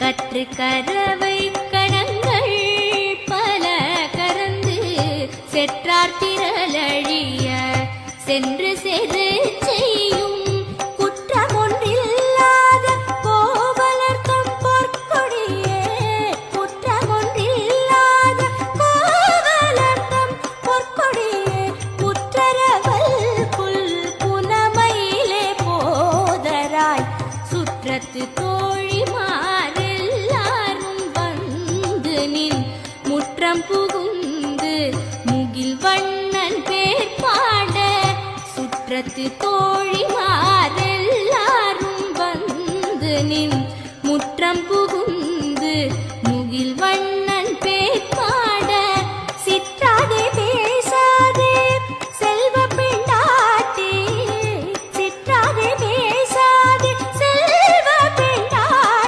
கற்று கரவை கடங்கள் பல கறந்து செற்றார் திரளழிய சென்று செரு செய்யும் குற்றமொன்றில்லாத கோவலர்தம் பொற்கொடியே குற்றமொன்றில்லாத கோவலர்தம் பொற்கொடியே புற்றரவல் புல் புனமையிலே போதராய் சுற்றத்து தோழிமாரெல்லாரும் வந்து நின் முற்றம் புகுந்து முகில் வண்ணன் பேர் பாட சுற்றத்து தோழிமாரெல்லாரும் வந்து நின் முற்றம் புகுந்து முகில்